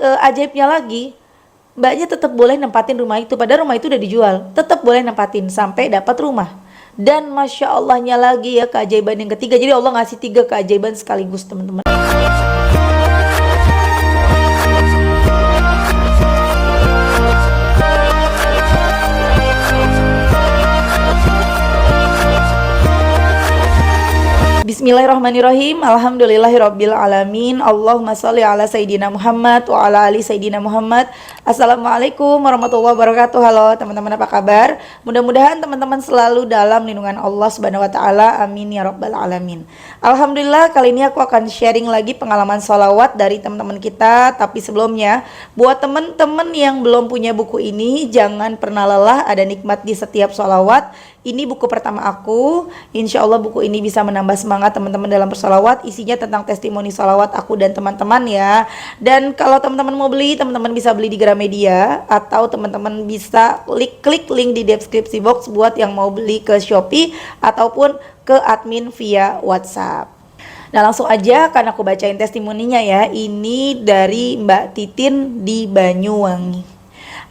Ajaibnya lagi, Mbaknya tetap boleh nempatin rumah itu, padahal rumah itu udah dijual, tetap boleh nempatin sampai dapat rumah. Dan Masya Allahnya lagi ya, keajaiban yang ketiga. Jadi Allah ngasih 3 keajaiban sekaligus, teman-teman. Bismillahirrahmanirrahim. Alhamdulillahirabbil alamin. Allahumma shalli ala sayidina Muhammad wa ala ali sayidina Muhammad. Assalamualaikum warahmatullahi wabarakatuh. Halo teman-teman, apa kabar? Mudah-mudahan teman-teman selalu dalam lindungan Allah Subhanahu wa taala. Amin ya rabbal alamin. Alhamdulillah, kali ini aku akan sharing lagi pengalaman sholawat dari teman-teman kita. Tapi sebelumnya, buat teman-teman yang belum punya buku ini, jangan pernah lelah, ada nikmat di setiap sholawat. Ini buku pertama aku. Insya Allah buku ini bisa menambah semangat teman-teman dalam bersolawat. Isinya tentang testimoni solawat aku dan teman-teman ya. Dan kalau teman-teman mau beli, teman-teman bisa beli di Gramedia, atau teman-teman bisa klik link di deskripsi box buat yang mau beli ke Shopee ataupun ke admin via WhatsApp. Nah, langsung aja kan aku bacain testimoninya ya. Ini dari Mbak Titin di Banyuwangi.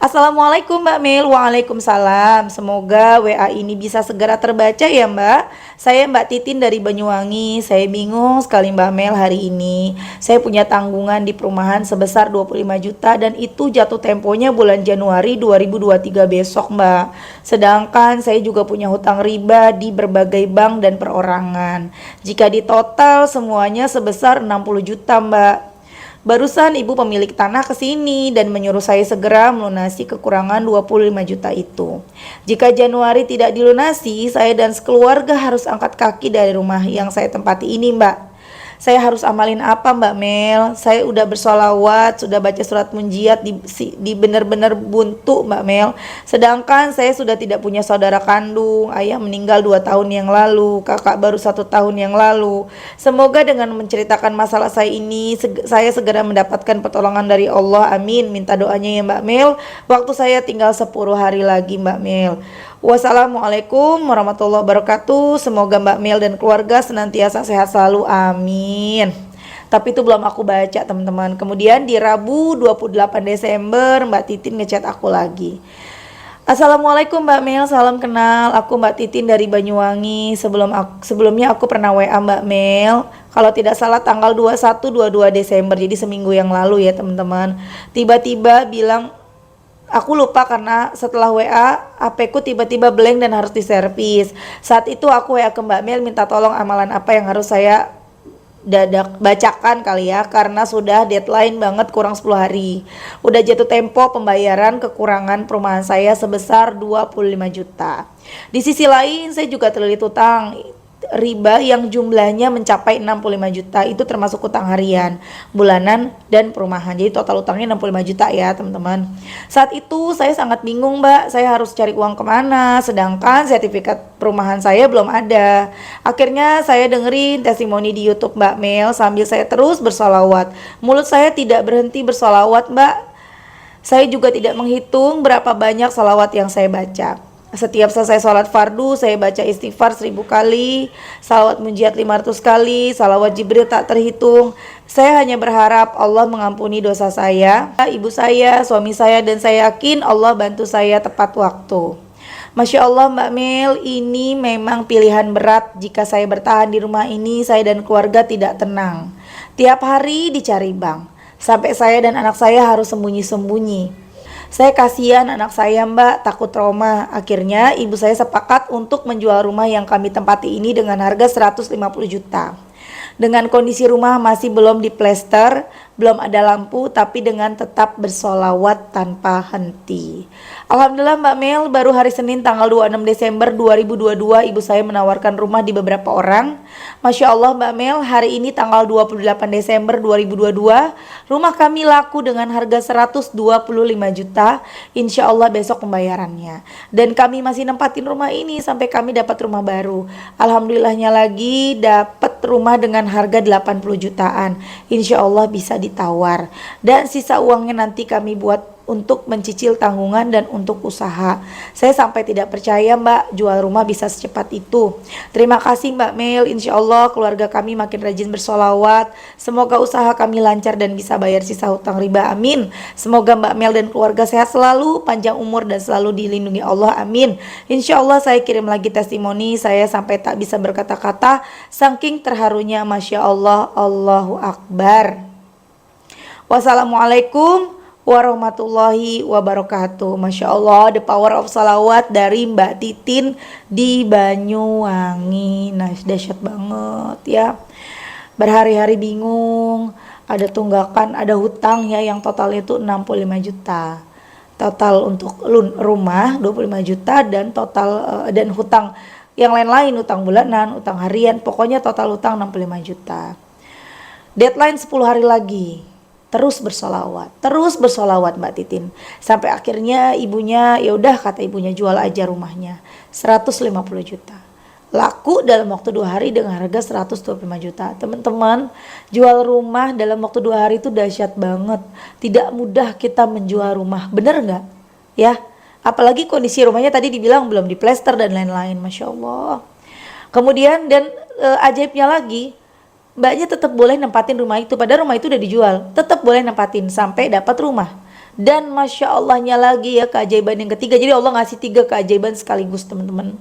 Assalamualaikum Mbak Mel. Waalaikumsalam. Semoga WA ini bisa segera terbaca ya Mbak. Saya Mbak Titin dari Banyuwangi. Saya bingung sekali Mbak Mel hari ini. Saya punya tanggungan di perumahan sebesar 25 juta dan itu jatuh temponya bulan Januari 2023 besok Mbak. Sedangkan saya juga punya hutang riba di berbagai bank dan perorangan. Jika ditotal semuanya sebesar 60 juta Mbak. Barusan ibu pemilik tanah kesini dan menyuruh saya segera melunasi kekurangan 25 juta itu. Jika Januari tidak dilunasi, saya dan sekeluarga harus angkat kaki dari rumah yang saya tempati ini Mbak. Saya harus amalin apa Mbak Mel? Saya udah bersolawat, sudah baca surat munjiat di benar-benar buntu Mbak Mel. Sedangkan saya sudah tidak punya saudara kandung, ayah meninggal 2 tahun yang lalu, kakak baru 1 tahun yang lalu. Semoga dengan menceritakan masalah saya ini, saya segera mendapatkan pertolongan dari Allah, amin. Minta doanya ya Mbak Mel. Waktu saya tinggal 10 hari lagi Mbak Mel. Wassalamualaikum warahmatullahi wabarakatuh. Semoga Mbak Mel dan keluarga senantiasa sehat selalu, amin. Tapi itu belum aku baca teman-teman. Kemudian di Rabu 28 Desember Mbak Titin ngechat aku lagi. Assalamualaikum Mbak Mel, salam kenal. Aku Mbak Titin dari Banyuwangi. Sebelumnya aku pernah WA Mbak Mel, kalau tidak salah tanggal 21-22 Desember, jadi seminggu yang lalu ya teman-teman. Tiba-tiba bilang, aku lupa karena setelah WA HP ku tiba-tiba blank dan harus diservis. Saat itu aku WA ke Mbak Mel minta tolong amalan apa yang harus saya bacakan kali ya, karena sudah deadline banget, kurang 10 hari. Udah jatuh tempo pembayaran kekurangan perumahan saya sebesar 25 juta. Di sisi lain saya juga terlilit utang riba yang jumlahnya mencapai 65 juta. Itu termasuk utang harian, bulanan, dan perumahan. Jadi total utangnya 65 juta ya teman-teman. Saat itu saya sangat bingung Mbak, saya harus cari uang kemana, sedangkan sertifikat perumahan saya belum ada. Akhirnya saya dengerin testimoni di YouTube Mbak Mel sambil saya terus bersolawat. Mulut saya tidak berhenti bersolawat Mbak. Saya juga tidak menghitung berapa banyak solawat yang saya baca. Setiap selesai sholat fardu, saya baca istighfar 1000 kali, salawat munjiat 500 kali, salawat Jibril tak terhitung. Saya hanya berharap Allah mengampuni dosa saya, ibu saya, suami saya, dan saya yakin Allah bantu saya tepat waktu. Masya Allah Mbak Mel, ini memang pilihan berat. Jika saya bertahan di rumah ini, saya dan keluarga tidak tenang. Tiap hari dicari bank, sampai saya dan anak saya harus sembunyi-sembunyi. Saya kasihan anak saya Mbak, takut trauma. Akhirnya ibu saya sepakat untuk menjual rumah yang kami tempati ini dengan harga 150 juta. Dengan kondisi rumah masih belum diplester, belum ada lampu, tapi dengan tetap bersolawat tanpa henti. Alhamdulillah Mbak Mel, baru hari Senin tanggal 26 Desember 2022 ibu saya menawarkan rumah di beberapa orang. Masya Allah Mbak Mel, hari ini tanggal 28 Desember 2022 rumah kami laku dengan harga 125 juta. Insya Allah besok pembayarannya. Dan kami masih nempatin rumah ini sampai kami dapat rumah baru. Alhamdulillahnya lagi dapat rumah dengan harga 80 jutaan. Insya Allah bisa nasi tawar. Dan sisa uangnya nanti kami buat untuk mencicil tanggungan dan untuk usaha. Saya sampai tidak percaya Mbak jual rumah bisa secepat itu. Terima kasih Mbak Mel, insya Allah keluarga kami makin rajin bersolawat. Semoga usaha kami lancar dan bisa bayar sisa hutang riba, amin. Semoga Mbak Mel dan keluarga sehat selalu, panjang umur dan selalu dilindungi Allah, amin. Insya Allah saya kirim lagi testimoni, saya sampai tak bisa berkata-kata saking terharunya, Masya Allah, Allahu Akbar. Wassalamualaikum warahmatullahi wabarakatuh. Masya Allah, the power of salawat dari Mbak Titin di Banyuwangi. Nah, dahsyat banget ya. Berhari-hari bingung, ada tunggakan, ada hutang ya yang totalnya itu 65 juta. Total untuk rumah 25 juta dan total dan hutang yang lain-lain, hutang bulanan, hutang harian, pokoknya total hutang 65 juta. Deadline 10 hari lagi. Terus bersolawat Mbak Titin, sampai akhirnya ibunya, ya udah kata ibunya, jual aja rumahnya 150 juta, laku dalam waktu 2 hari dengan harga 125 juta. Teman-teman, jual rumah dalam waktu 2 hari itu dahsyat banget. Tidak mudah kita menjual rumah, bener nggak ya? Apalagi kondisi rumahnya tadi dibilang belum diplester dan lain-lain, Masya Allah. Kemudian dan ajaibnya lagi, Mbaknya tetap boleh nempatin rumah itu, padahal rumah itu udah dijual, tetap boleh nempatin sampai dapat rumah. Dan Masya Allahnya lagi ya, keajaiban yang ketiga. Jadi Allah ngasih 3 keajaiban sekaligus teman-teman.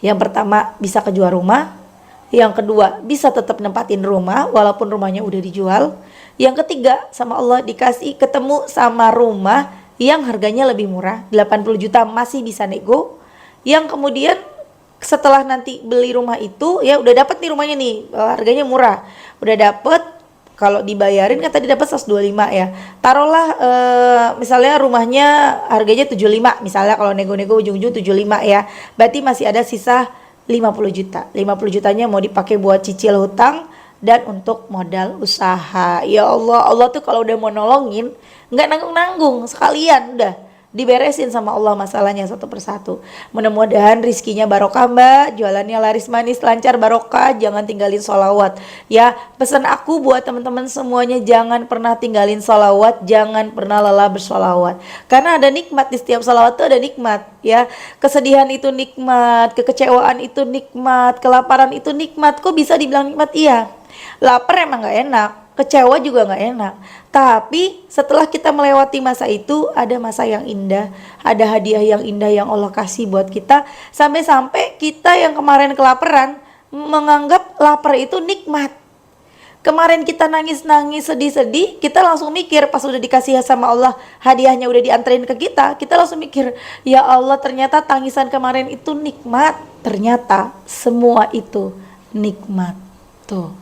Yang pertama, bisa kejual rumah. Yang kedua, bisa tetap nempatin rumah walaupun rumahnya udah dijual. Yang ketiga, sama Allah dikasih ketemu sama rumah yang harganya lebih murah, 80 juta, masih bisa nego. Yang kemudian setelah nanti beli rumah itu, ya udah dapat nih rumahnya nih, harganya murah, udah dapet, kalau dibayarin kan tadi dapat 125 ya, taruhlah misalnya rumahnya harganya 75, misalnya kalau nego-nego ujung-ujung 75 ya, berarti masih ada sisa 50 juta. 50 jutanya mau dipakai buat cicil hutang dan untuk modal usaha. Ya Allah, Allah tuh kalau udah mau nolongin nggak nanggung-nanggung, sekalian udah diberesin sama Allah masalahnya satu persatu. Mudah-mudahan rizkinya barokah Mbak, jualannya laris manis, lancar, barokah, jangan tinggalin sholawat ya. Pesan aku buat teman-teman semuanya, jangan pernah tinggalin sholawat, jangan pernah lelah bersolawat, karena ada nikmat di setiap sholawat tuh, ada nikmat ya. Kesedihan itu nikmat, kekecewaan itu nikmat, kelaparan itu nikmat. Kok bisa dibilang nikmat? Iya, lapar emang gak enak, kecewa juga gak enak, tapi setelah kita melewati masa itu, ada masa yang indah, ada hadiah yang indah yang Allah kasih buat kita. Sampai-sampai kita yang kemarin kelaparan menganggap lapar itu nikmat. Kemarin kita nangis-nangis, sedih-sedih, kita langsung mikir pas udah dikasih sama Allah, hadiahnya udah dianterin ke kita, kita langsung mikir, ya Allah, ternyata tangisan kemarin itu nikmat. Ternyata semua itu nikmat. Tuh.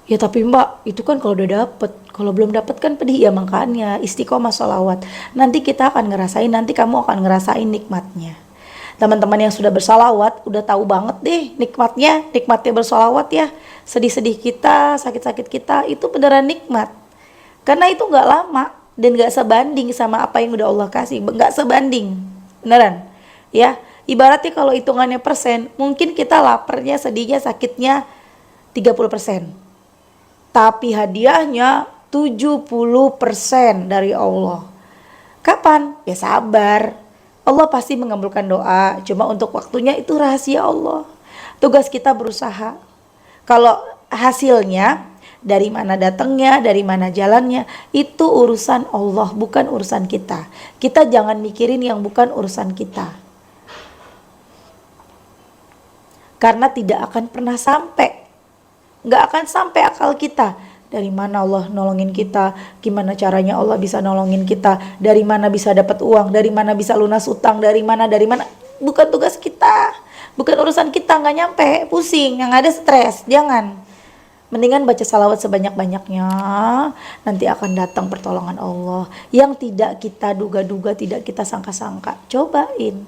Ya tapi Mbak, itu kan kalau udah dapet, kalau belum dapet kan pedih ya. Makanya istiqomah sholawat, nanti kita akan ngerasain, nanti kamu akan ngerasain nikmatnya. Teman-teman yang sudah bersalawat udah tahu banget deh nikmatnya bersolawat ya. Sedih-sedih kita, sakit-sakit kita, itu beneran nikmat, karena itu gak lama dan gak sebanding sama apa yang udah Allah kasih, gak sebanding, beneran ya. Ibaratnya kalau hitungannya persen, mungkin kita laparnya, sedihnya, sakitnya 30%, tapi hadiahnya 70% dari Allah. Kapan? Ya sabar, Allah pasti mengabulkan doa, cuma untuk waktunya itu rahasia Allah. Tugas kita berusaha. Kalau hasilnya, dari mana datangnya, dari mana jalannya, itu urusan Allah, bukan urusan kita. Kita jangan mikirin yang bukan urusan kita, karena tidak akan pernah sampai, nggak akan sampai akal kita. Dari mana Allah nolongin kita, gimana caranya Allah bisa nolongin kita, dari mana bisa dapat uang, dari mana bisa lunas utang, dari mana, bukan tugas kita, bukan urusan kita, nggak nyampe, pusing, yang ada stres. Jangan, mendingan baca salawat sebanyak-banyaknya, nanti akan datang pertolongan Allah yang tidak kita duga-duga, tidak kita sangka-sangka. Cobain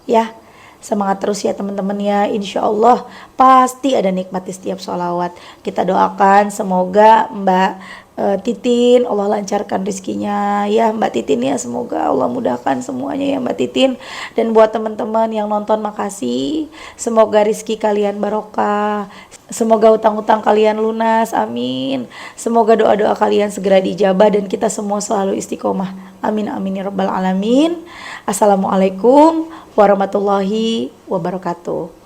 ya. Semangat terus ya teman-teman ya, insya Allah pasti ada nikmat di setiap sholawat. Kita doakan semoga Mbak Titin, Allah lancarkan rezekinya ya Mbak Titin ya, semoga Allah mudahkan semuanya ya Mbak Titin. Dan buat teman-teman yang nonton, makasih, semoga rezeki kalian barokah, semoga utang-utang kalian lunas, amin. Semoga doa-doa kalian segera dijabah dan kita semua selalu istiqomah, amin amin ya rabbal alamin. Assalamualaikum warahmatullahi wabarakatuh.